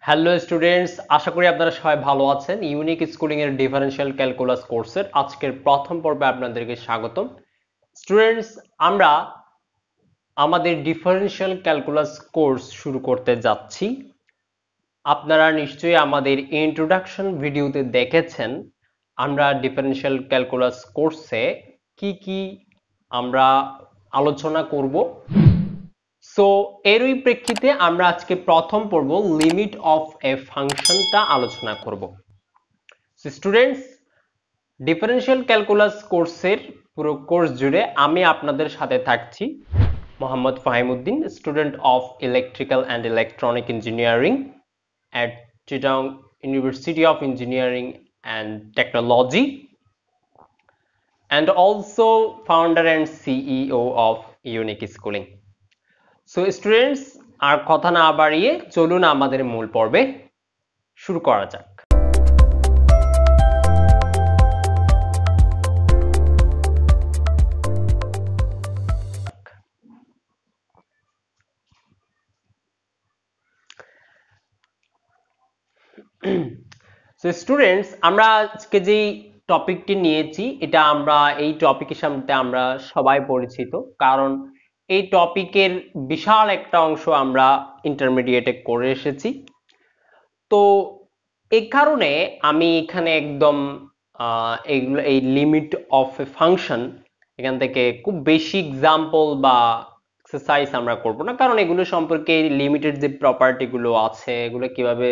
Hello students, আশা করি আপনারা সবাই ভালো আছেন। ইউনিক স্কুলিং এর ডিফারেনশিয়াল ক্যালকুলাস কোর্সের আজকের প্রথম পর্বে আপনাদেরকে স্বাগতম। স্টুডেন্টস, আমরা আমাদের ডিফারেনশিয়াল ক্যালকুলাস কোর্স শুরু করতে যাচ্ছি। আপনারা নিশ্চয়ই আমাদের ইন্ট্রোডাকশন ভিডিওতে দেখেছেন আমরা ডিফারেনশিয়াল ক্যালকুলাস কোর্সে কি কি আমরা আলোচনা করব। সো এরই প্রেক্ষিতে আমরা আজকে প্রথম পর্ব লিমিট অফ এ ফাংশনটা আলোচনা করব। স্টুডেন্টস, ডিফারেনশিয়াল ক্যালকুলাস কোর্সের পুরো কোর্স জুড়ে আমি আপনাদের সাথে থাকছি Mohammad Fahimuddin, student of electrical and electronic engineering at Chittagong University of Engineering and Technology, and also founder and CEO of Unique Schooling. So students, আর কথা না বাড়িয়ে চলুন আমাদের মূল পর্বে শুরু করা যাক। So students, আমরা আজকে যে টপিকটি নিয়েছি এটা আমরা এই টপিকের সাথে আমরা সবাই পরিচিত, কারণ এই টপিকের বিশাল একটা অংশ আমরা ইন্টারমিডিয়েটে করে এসেছি। তো এই কারণে আমি এখানে একদম এইগুলো এই লিমিট অফ এ ফাংশন এখান থেকে খুব বেশি এক্সাম্পল বা এক্সারসাইজ আমরা করব না, কারণ এগুলো সম্পর্কে লিমিটেড যে প্রপার্টি গুলো আছে এগুলো কিভাবে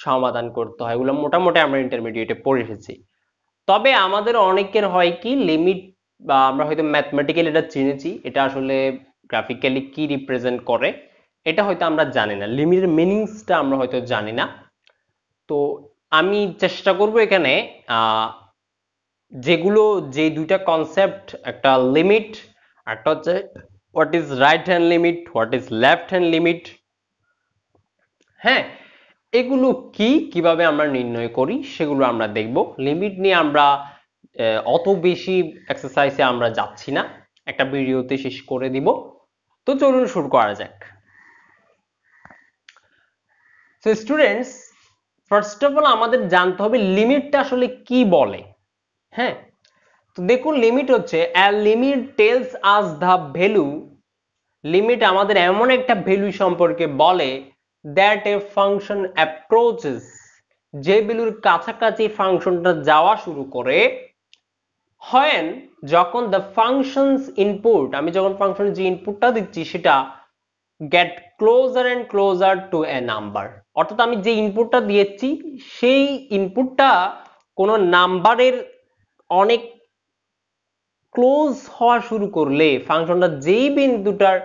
সমাধান করতে হয় এগুলো মোটামুটি আমরা ইন্টারমিডিয়েটে পড়ে এসেছি। তবে আমাদের অনেকের হয় কি লিমিট বা আমরা হয়তো ম্যাথমেটিক্যালি এটা চিনেছি, এটা আসলে গ্রাফিক্যালি কি রিপ্রেজেন্ট করে এটা হয়তো আমরা জানি না, লিমিটের মিনিংসটা আমরা হয়তো জানি না। তো আমি চেষ্টা করব এখানে যেগুলো যে দুইটা কনসেপ্ট, একটা লিমিট, একটা হচ্ছে what is right hand limit, what is left hand limit, হ্যাঁ, এগুলো কি কিভাবে আমরা নির্ণয় করি সেগুলো আমরা দেখব। লিমিট নিয়ে আমরা অত বেশি এক্সারসাইজে আমরা যাচ্ছি না, একটা ভিডিওতে শেষ করে দিব। তো চলুন শুরু করা যাক। So students, first of all আমাদের জানতে হবে লিমিটটা আসলে কি বলে। হ্যাঁ, তো দেখুন লিমিট হচ্ছে a limit tells us the value, limit আমাদের এমন একটা ভ্যালু সম্পর্কে বলে that a function approaches, যে ভ্যালুর কাছাকাছি ফাংশনটা যাওয়া শুরু করে, when যখন the function's input, আমি যখন ফাংশনের যে ইনপুটটা দিচ্ছি সেটা get closer and closer to a number, অর্থাৎ আমি যে ইনপুটটা দিয়েছি সেই ইনপুটটা কোনো নাম্বারের অনেক ক্লোজ হওয়া শুরু করলে ফাংশনটা যেই বিন্দুটার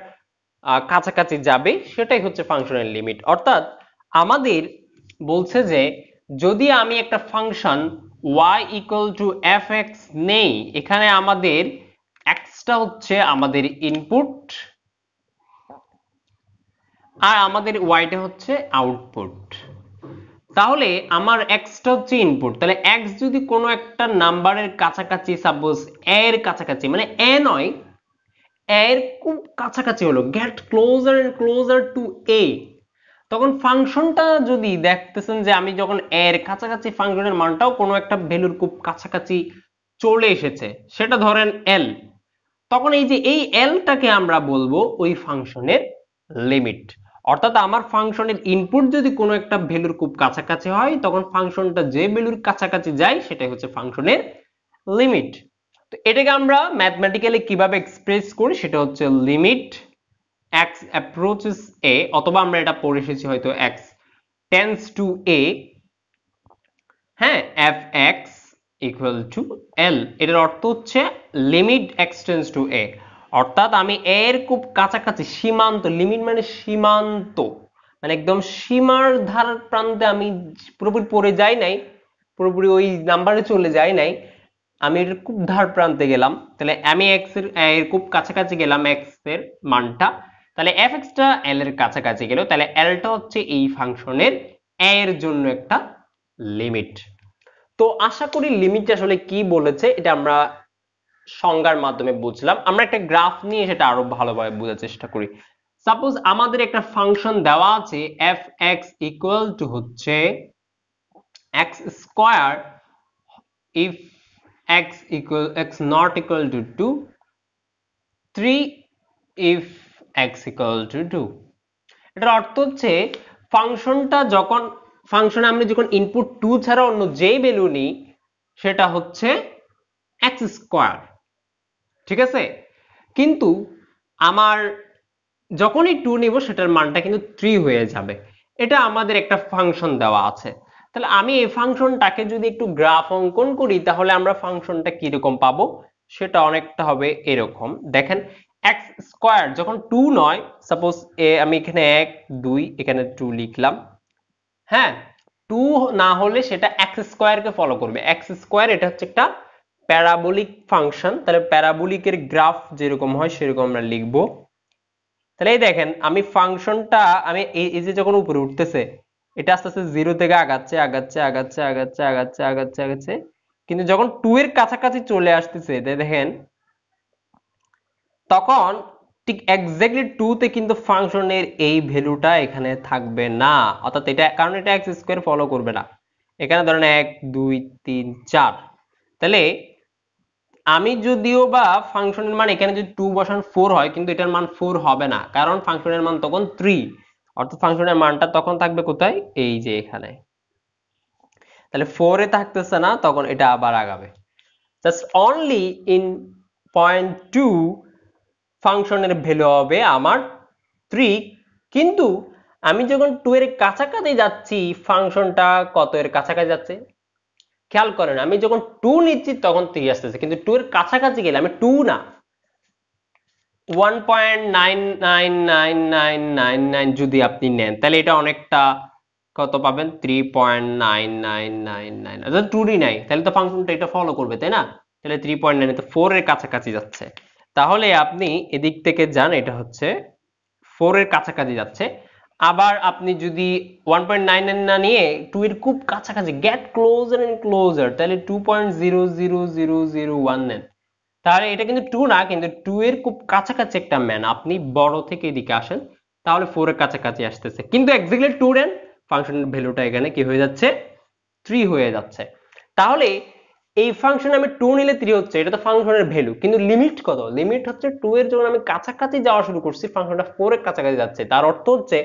কাছাকাছি যাবে সেটাই হচ্ছে ফাংশনের লিমিট। অর্থাৎ আমাদের বলছে যে যদি আমি একটা function y equal to fx নেই, এখানে আমাদের x টা হচ্ছে আমাদের ইনপুট আর আমাদের y টা হচ্ছে আউটপুট। তাহলে আমার x টা হচ্ছে ইনপুট, তাহলে x যদি কোনো একটা নাম্বারের কাছাকাছি, সাপোজ a এর কাছাকাছি, মানে a নয়, a এর খুব কাছাকাছি হলো, get closer and closer to a, তখন ফাংশনটা যদি দেখতেছেন যে আমি যখন a এর কাছাকাছি ফাংশনের মানটাও কোনো একটা ভ্যালুর খুব কাছাকাছি চলে এসেছে, সেটা ধরেন l, তখন এই যে এই l টাকে আমরা বলবো ওই ফাংশনের লিমিট। অর্থাৎ আমার ফাংশনের ইনপুট যদি কোনো একটা ভ্যালুর খুব কাছাকাছি হয় তখন ফাংশনটা যে ভ্যালুর কাছাকাছি যায় সেটাই হচ্ছে ফাংশনের লিমিট। তো এটাকে আমরা ম্যাথমেটিক্যালি কিভাবে এক্সপ্রেস করি সেটা হচ্ছে লিমিট x approaches a, অথবা আমরা এটা পড়ে এসেছি হয়তো x tends to a, হ্যাঁ, fx equal to l, এটার অর্থ হচ্ছে limit x tends to a, অর্থাৎ আমি a এর খুব কাছাকাছি, সীমান্ত, লিমিট মানে সীমান্ত, মানে একদম সীমার ধার প্রান্তে আমি পুরোপুরি পড়ে যাই নাই, পুরোপুরি ওই নাম্বারে চলে যাই নাই, আমি এর খুব ধার প্রান্তে গেলাম, তাহলে আমি x এর খুব কাছাকাছি গেলাম x এর মানটা, তাহলে fx টা l এর কাছাকাছি গেল, তাহলে l টা হচ্ছে এই ফাংশনের a এর জন্য একটা লিমিট। তো আশা করি লিমিট আসলে কি বলেছে এটা আমরা সংজ্ঞার মাধ্যমে বুঝলাম। আমরা একটা গ্রাফ নিয়ে সেটা আরো ভালোভাবে বোঝার চেষ্টা করি। সাপোজ আমাদের একটা ফাংশন দেওয়া আছে এফ এক্স ইকুয়াল টু হচ্ছে x square if x not equal to 2, 3 if x equal to 2। এটার অর্থ হচ্ছে ফাংশনে আমরা যখন ইনপুট 2 ছাড়া অন্য যেই ভ্যালু নিই সেটা হচ্ছে এক্স স্কোয়ার, ঠিক আছে? কিন্তু আমার যখনই 2 নিব সেটার মানটা কিন্তু 3 হয়ে যাবে। এটা আমাদের একটা ফাংশন দেওয়া আছে। তাহলে আমি এই ফাংশনটাকে যদি একটু গ্রাফ অঙ্কন করি তাহলে আমরা ফাংশনটা কিরকম পাবো সেটা অনেকটা হবে এরকম। দেখেন এক্স স্কোয়ার যখন 2 নয়, সাপোজ আমি এখানে 1 2 এখানে 2 লিখলাম, হ্যাঁ 2 না হলে সেটা এক্স স্কোয়ারকে ফলো করবে। এক্স স্কোয়ার এটা হচ্ছে একটা প্যারাবোলিক ফাংশন, তাহলে প্যারাবোলিকের গ্রাফ যেরকম হয় সেরকম আমরা লিখবো। তাহলে এই দেখেন আমি ফাংশনটা আমি এই যে যখন উপরে উঠতেছে এটা আস্তে আস্তে 0 থেকে আগাচ্ছে আগাচ্ছে আগাচ্ছে আগাচ্ছে আগাচ্ছে আগাচ্ছে আগাচ্ছে, কিন্তু যখন 2 এর কাছাকাছি চলে আসতেছে দেখেন তখন ঠিক এক্স্যাক্টলি 2 তে কিন্তু ফাংশনের এই ভ্যালুটা এখানে থাকবে না, অর্থাৎ এটা কারণ এটা এক্স স্কোয়ার ফলো করবে না। এখানে ধরেন 1 2 3 4, তাহলে আমি যদিও বা ফাংশনের মান এখানে যদি 2 বসান 4 হয়, কিন্তু এটার মান 4 হবে না কারণ ফাংশনের মান তখন 3, অর্থাৎ ফাংশনের মানটা তখন থাকবে কোথায়, এই যে এখানে। তাহলে 4 এ থাকতেছে না, তখন এটা আবার আগাবে। জাস্ট অনলি ইন পয়েন্ট 2 ফাংশনের ভ্যালু হবে আমার 3, কিন্তু আমি যখন 2 এর কাছাকাছি যাচ্ছি ফাংশনটা কত এর কাছাকাছি যাচ্ছে খেয়াল করেন, আমি যখন 2 নিচ্ছি তখন 3 আসতেছে, কিন্তু 2 এর কাছাকাছি গেলে আমি 2 না 1.9999999 যদি আপনি নেন তাহলে এটা অনেকটা কত পাবেন 3.9999, অর্থাৎ 2 নাই তাহলে তো ফাংশনটা এটা ফলো করবে, তাই না? তাহলে 3.9 তো 4 এর কাছাকাছি যাচ্ছে। তাহলে আপনি এদিক থেকে যান, এটা হচ্ছে 4 এর কাছাকাছি যাচ্ছে। আবার আপনি যদি 1.99 না নিয়ে 2 এর খুব কাছাকাছি গেট ক্লোজার এন্ড ক্লোজার, তাহলে 2.00001 নেন, তাহলে এটা কিন্তু 2 না, কিন্তু 2 এর খুব কাছাকাছি একটা মান। আপনি বড় থেকে এদিকে আসেন তাহলে 4 এর কাছাকাছি আসতেছে, কিন্তু এক্স্যাক্টলি 2 নেন ফাংশনের ভ্যালুটা এখানে কি হয়ে যাচ্ছে 3 হয়ে যাচ্ছে। তাহলে এই ফাংশনে আমি 2 নিলে 3 হচ্ছে, এটা তো ফাংশনের ভ্যালু, কিন্তু লিমিট কত, লিমিট হচ্ছে 2 এর যখন আমি কাছাকাছি যাওয়া শুরু করছি ফাংশনটা 4 এর কাছাকাছি যাচ্ছে, তার অর্থ হচ্ছে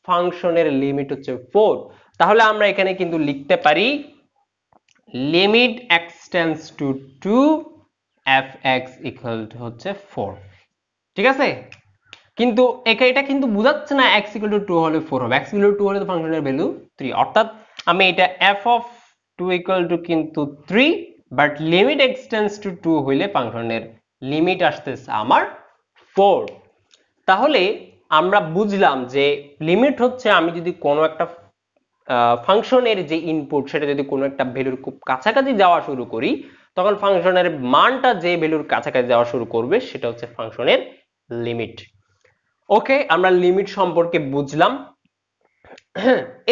ফাংশনের লিমিট হচ্ছে 4। তাহলে আমরা এখানে কিন্তু লিখতে পারি limit x tends to 2 fx equal to হচ্ছে 4, ঠিক আছে? কিন্তু এটা কিন্তু বোঝাচ্ছে না x ইকুয়াল টু 2 হলে 4 হবে, x ইকুয়াল টু 2 হলে তো ফাংশনের ভ্যালু 3, অর্থাৎ আমি এটা f অফ 2 ইকুয়াল টু কিন্তু 3, but limit x tends to 2 হইলে ফাংশনের লিমিট আসতেছে আমার 4। তাহলে আমরা বুঝলাম যে লিমিট হচ্ছে আমি যদি কোনো একটা ফাংশনের যে ইনপুট সেটা যদি কোনো একটা ভ্যালুর খুব কাছাকাছি যাওয়া শুরু করি তখন ফাংশনের মানটা যে ভ্যালুর কাছাকাছি যাওয়া শুরু করবে সেটা হচ্ছে ফাংশনের লিমিট। ওকে, আমরা লিমিট সম্পর্কে বুঝলাম।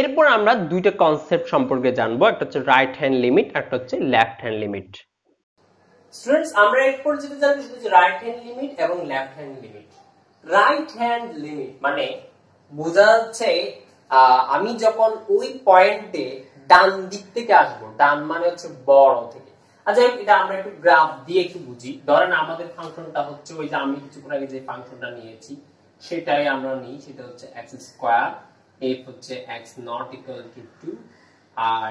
এরপর আমরা দুইটা কনসেপ্ট সম্পর্কে জানবো, একটা হচ্ছে রাইট হ্যান্ড লিমিট, একটা হচ্ছে লেফট হ্যান্ড লিমিট। স্টুডেন্টস, আমরা এরপর যেটা জানবো সেটা হচ্ছে রাইট হ্যান্ড লিমিট এবং left hand limit. Right hand limit মানে বোঝা যাচ্ছে আমি যখন ওই পয়েন্টে ডান দিক থেকে আসবো, ডান মানে হচ্ছে বড় থেকে। আচ্ছা, এটা আমরা একটু গ্রাফ দিয়ে একটু বুঝি। ধরেন আমাদের ফাংশনটা হচ্ছে ওই যে আমি কিছুক্ষণ আগে যে ফাংশনটা নিয়েছি সেটাই আমরা নিই, সেটা হচ্ছে x স্কয়ার, f হচ্ছে x নট ইকুয়াল টু 2 আর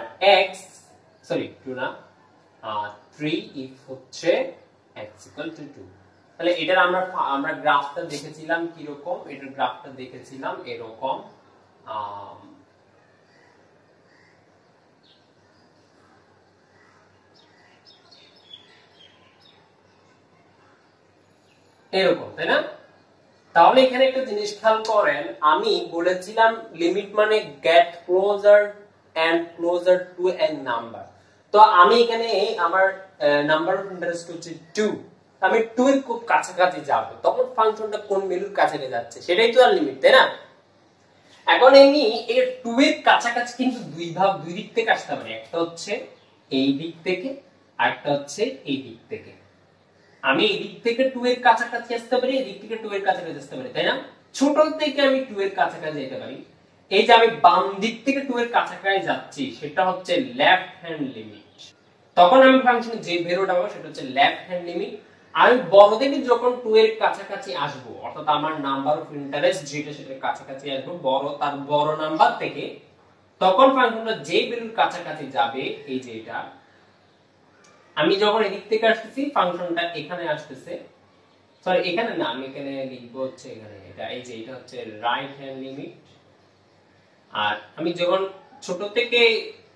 x 2 না 3 if হচ্ছে x ইকুয়াল টু 2। তাহলে এটার আমরা গ্রাফটা দেখেছিলাম কি রকম, এটার গ্রাফটা দেখেছিলাম এরকম। এরকম, তাই না? তাহলে এখানে একটা জিনিস খেয়াল করেন, আমি বলেছিলাম লিমিট মানে get closer and closer to a number. তো আমি এখানে আমার নাম্বার অফ ইন্টারেস্ট হচ্ছে 2, আমি 2 এর খুব কাছাকাছি যাব, তখন ফাংশনটা কোন ভ্যালুর কাছাকাছি যাচ্ছে সেটাই তো আর লিমিট, তাই না? এখন আমি এই 2 এর কাছাকাছি কিন্তু দুই দিক থেকে আসতে পারি, একটা হচ্ছে এই দিক থেকে আর একটা হচ্ছে এই দিক থেকে। আমি এই দিক থেকে 2 এর কাছাকাছি আসতে পারি, এই দিক থেকে 2 এর কাছাকাছি আসতে পারি, তাই না? ছোট থেকে আমি 2 এর কাছাকাছি যেতে পারি, এই যে আমি বাম দিক থেকে 2 এর কাছাকাছি যাচ্ছি সেটা হচ্ছে লেফট হ্যান্ড লিমিট। তখন আমি ফাংশনে যে ভ্যালুটা পাবো সেটা হচ্ছে লেফট হ্যান্ড লিমিট। আমি বড় থেকে যখন 2 এর কাছাকাছি আসব, অর্থাৎ আমার নাম্বার অফ ইন্টারেস্ট যেটা সেটার কাছাকাছি আসবো তার বড় নাম্বার থেকে, তখন ফাংশনটা যে ভ্যালুর কাছাকাছি যাবে, এই যে এটা আমি যখন এদিক থেকে আসতেছি ফাংশনটা এখানে আসতেছে, সরি এখানে না, আমি এখানে লিখবো হচ্ছে এখানে এটা, এই যে এটা হচ্ছে রাইট হ্যান্ড লিমিট। আর আমি যখন ছোট থেকে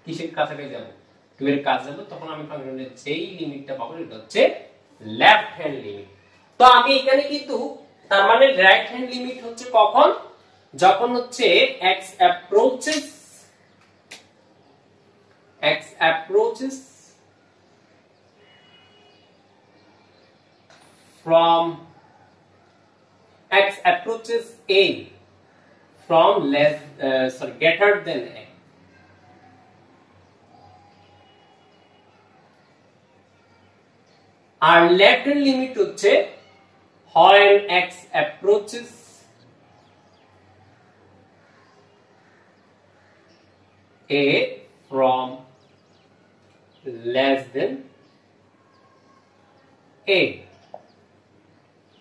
কিসের কাছাকাছি যাব, 2 এর কাছে যাব, তখন আমি ফাংশনের যেই লিমিটটা পাবো এটা হচ্ছে লেফট হ্যান্ড লিমিট। তো আমি এখানে কিন্তু তার মানে রাইট হ্যান্ড লিমিট হচ্ছে কখন, যখন হচ্ছে x approaches from a from greater than a. আর লেফট হ্যান্ড লিমিট হচ্ছে when x approaches a from less than a,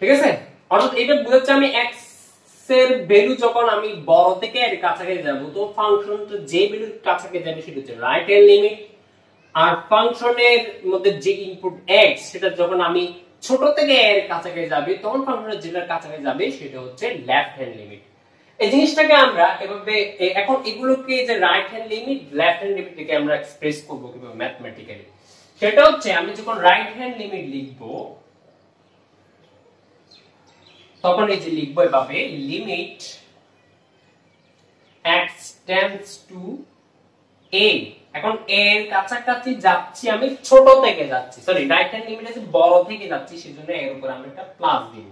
ঠিক আছে? অর্থাৎ এটা বোঝাচ্ছে আমি x এর ভ্যালু যখন আমি বড় থেকে এর কাছাকাছি যাব, তো ফাংশনটা যে ভ্যালুর কাছাকাছি যাবে সেটা হচ্ছে রাইট হ্যান্ড লিমিট। আর ফাংশনের মধ্যে যে ইনপুট x, সেটা যখন আমি ছোট থেকে এর কাছাকাছি যাবে, তখন ফাংশনের যেটার কাছাকাছি যাবে সেটা হচ্ছে লেফট হ্যান্ড লিমিট। এই জিনিসটাকে আমরা এভাবে, এখন এগুলোকে যে right hand limit left hand limit থেকে আমরা এক্সপ্রেস করব কিভাবে ম্যাথমেটিক্যালি, সেটা হচ্ছে আমি যখন রাইট হ্যান্ড লিমিট লিখব, তখন এই যে লিখবো এভাবে limit x tends to a। এখন a এর কাছাকাছি যাচ্ছি, আমি ছোট থেকে যাচ্ছি, সরি রাইট হ্যান্ড লিমিট আছে বড় থেকে যাচ্ছি, সেজন্য এর উপর আমরা একটা প্লাস দিব।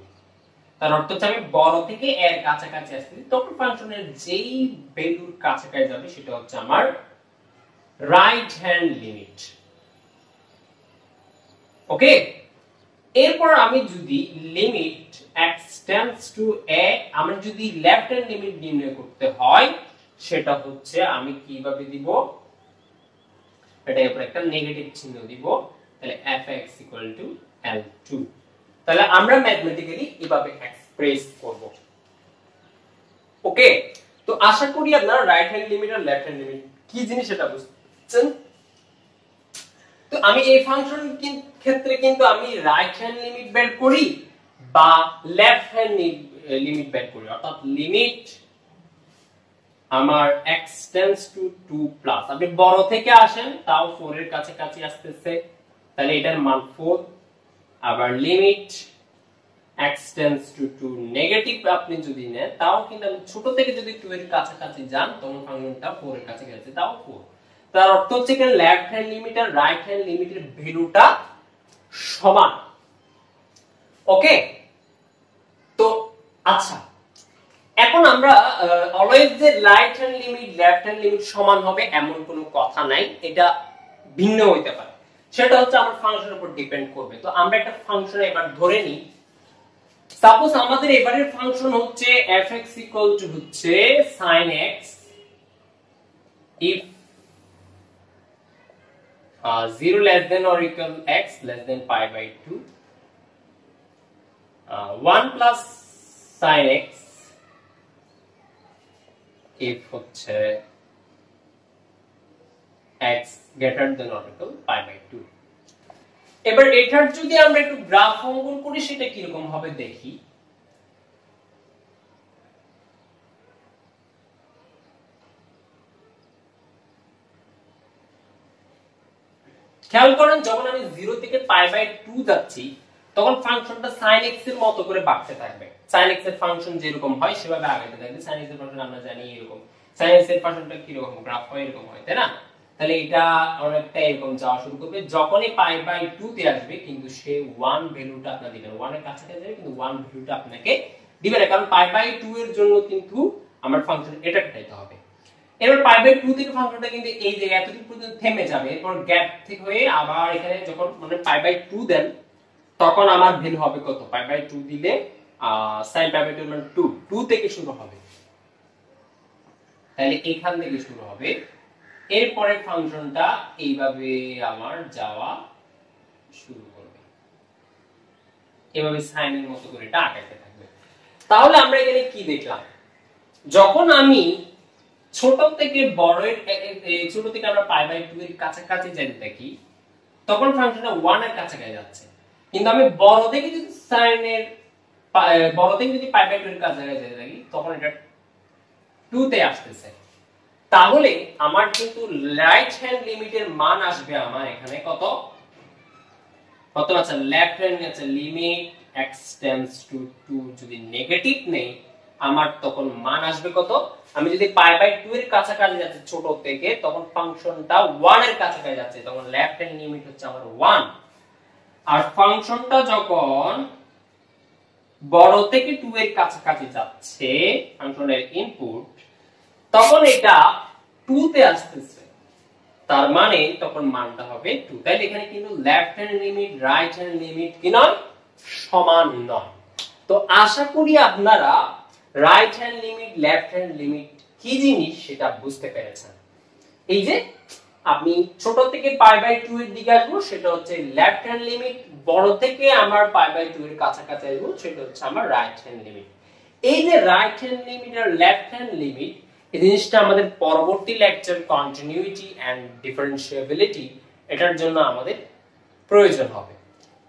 তার অর্থ হচ্ছে আমি বড় থেকে এর কাছাকাছি আসছি, তখন ফাংশনের যেই ভ্যালুর কাছাকাছি যাবে সেটা হচ্ছে আমার রাইট হ্যান্ড লিমিট। ওকে, এরপর আমি যদি limit x tends to a, আমি যদি লেফট হ্যান্ড লিমিট নির্ণয় করতে হয়, সেটা হচ্ছে আমি কিভাবে দিব, এটার উপর একটা নেগেটিভ চিহ্ন দিব, তাহলে fx L2। তাহলে আমরা ম্যাথমেটিক্যালি এভাবে এক্সপ্রেস করব। ওকে, তো আশা করি আপনারা রাইট হ্যান্ড লিমিট আর লেফট হ্যান্ড লিমিট কি জিনিস সেটা বুঝছেন। তো আমি এই ফাংশন ক্ষেত্রে কিন্তু আমি রাইট হ্যান্ড লিমিট বের করি বা লেফট হ্যান্ড লিমিট বের করি, অর্থাৎ লিমিট আমার x টেন্ডস টু 2 প্লাস, আপনি বড় থেকে আসেন তাও 4 এর কাছাকাছি আসতেছে, তাহলে এটার মান 4। আবার limit x tends to 2 negative আপনি যদি নেন, তাও কিন্তু আপনি ছোট থেকে যদি 2 এর কাছাকাছি যান, তখন ফাংশনটা 4 এর কাছাকাছি আছে, তাও 4। তার অর্থ হচ্ছে কি লেফট হ্যান্ড লিমিট আর রাইট হ্যান্ড লিমিটের ভ্যালুটা সমান। ওকে, তো আচ্ছা, এখন আমরা অলওয়েজ যে right hand limit left hand limit সমান হবে এমন কোনো কথা নাই, এটা ভিন্ন হইতে পারে, সেটা হচ্ছে আমার ফাংশনের উপর ডিপেন্ড করবে। তো আমরা একটা ফাংশন এবার ধরে নিই, সাপোজ আমাদের এবারের ফাংশন হচ্ছে fx হচ্ছে sin x if 0 less than or equal x less than pi by 2, 1 plus sin x if হচ্ছে x greater than or equal pi by 2। এবার এটার যদি আমরা একটু গ্রাফ অঙ্কন করি সেটা কি রকম হবে দেখি। খেয়াল করেন যখন আমি 0 থেকে pi by 2 যাচ্ছি, তখন ফাংশনটা sin x এর মতো করে বাড়তে থাকবে। sin x এর ফাংশন যেরকম হয় সেভাবে আগাতে থাকবে। sin x এর ফাংশন আমরা জানি এরকম, sin x এর ফাংশনটা কি রকম গ্রাফ হয় এরকম হয়, তাই না? তাহলে এটা অনেকটা এরকম যাওয়া শুরু করবে, যখনই pi by 2 তে আসবে কিন্তু সে 1 ভ্যালুটা আপনাকে দিবেন, 1 এর কাছাকাছি যাবে কিন্তু 1 ভ্যালুটা আপনাকে দিবেন, কারণ pi by 2 এর জন্য কিন্তু আমার ফাংশন এটা কাটাইতে হবে। এবার pi by 2 থেকে ফাংশনটা কিন্তু এই যে এতটুকু পর্যন্ত থেমে যাবে, এরপর গ্যাপ থেকে হয়ে আবার এখানে যখন মানে pi by 2 দেন, তখন আমার ভ্যালু হবে কত, pi by 2 দিলে sin পাই বাই 2 মানে 2 থেকে শুরু হবে, তাহলে এখান থেকে শুরু হবে, এরপরে ফাংশনটা এইভাবে আমার যাওয়া শুরু করবে, এভাবে সাইনের মতো করে এটা আগাতে থাকবে। তাহলে আমরা এখানে কি দেখলাম, যখন আমি ছোট থেকে বড়ের ছোট থেকে আমরা পাই বাই 2 এর কাছাকাছি যেতে থাকি তখন ফাংশনটা 1 এর কাছাকাছি যাচ্ছে, কিন্তু আমি বড় থেকে যদি সাইনের বড় থেকে যদি পাই বাই 2 এর কাছাকাছি যেতে থাকি তখন এটা 2 তে আসতেছে। তাহলে আমার কিন্তু রাইট হ্যান্ড লিমিটের মান আসবে আমার এখানে কত কত আছে, লেফট হ্যান্ড আছে লিমিট x টেন্ডস টু 2 যদি নেগেটিভ নেই আমার তখন মান আসবে কত, আমি যদি পাই বাই 2 এর কাছাকাছি যাচ্ছে ছোট থেকে তখন ফাংশনটা 1 এর কাছাকাছি যাচ্ছে, তখন লেফট হ্যান্ড লিমিট হচ্ছে আমার 1। আর ফাংশনটা যখন বড় থেকে 2 এর কাছাকাছি যাচ্ছে ফাংশনের ইনপুট তখন এটা 2 তে আসতেছে, তার মানে তখন মানটা হবে 2। তাইলে এখানে কিন্তু left hand limit right hand limit কি নয়, সমান নয়। তো আশা করি আপনারা right hand limit left hand limit কি জিনিস সেটা বুঝতে পেরেছেন। এই যে আমি ছোট থেকে পাই বাই 2 এর দিকে আসবো সেটা হচ্ছে লেফট হ্যান্ড লিমিট, বড় থেকে আমার পাই বাই 2 এর কাছাকাছি আসবো সেটা হচ্ছে আমার রাইট হ্যান্ড লিমিট। এই যে রাইট হ্যান্ড লিমিট আর লেফট হ্যান্ড লিমিট এই জিনিসটা আমাদের পরবর্তী লেকচার কন্টিনিউইটি এন্ড ডিফারেন্সিয়েবিলিটি এটার জন্য আমাদের প্রয়োজন হবে।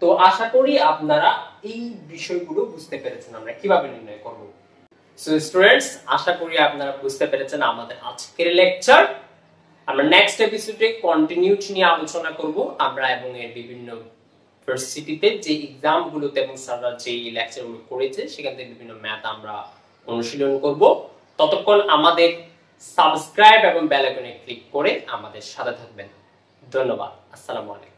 তো আশা করি আপনারা এই বিষয়গুলো বুঝতে পেরেছেন আমরা কিভাবে নির্ণয় করব। সো স্টুডেন্টস, আশা করি আপনারা বুঝতে পেরেছেন আমাদের আজকের লেকচার। আমরা নেক্সট এপিসোডে কন্টিনিউইটি নিয়ে আলোচনা করব আমরা এবং এর বিভিন্ন ইউনিভার্সিটিতে যে এক্সামগুলোতে এবং স্যাররা যে লেকচারগুলো করেছে সেখান থেকে বিভিন্ন ম্যাথ আমরা অনুশীলন করব। ততক্ষণ আমাদের সাবস্ক্রাইব এবং বেল আইকনে ক্লিক করে আমাদের সাথে থাকবেন। ধন্যবাদ। আসসালামু আলাইকুম।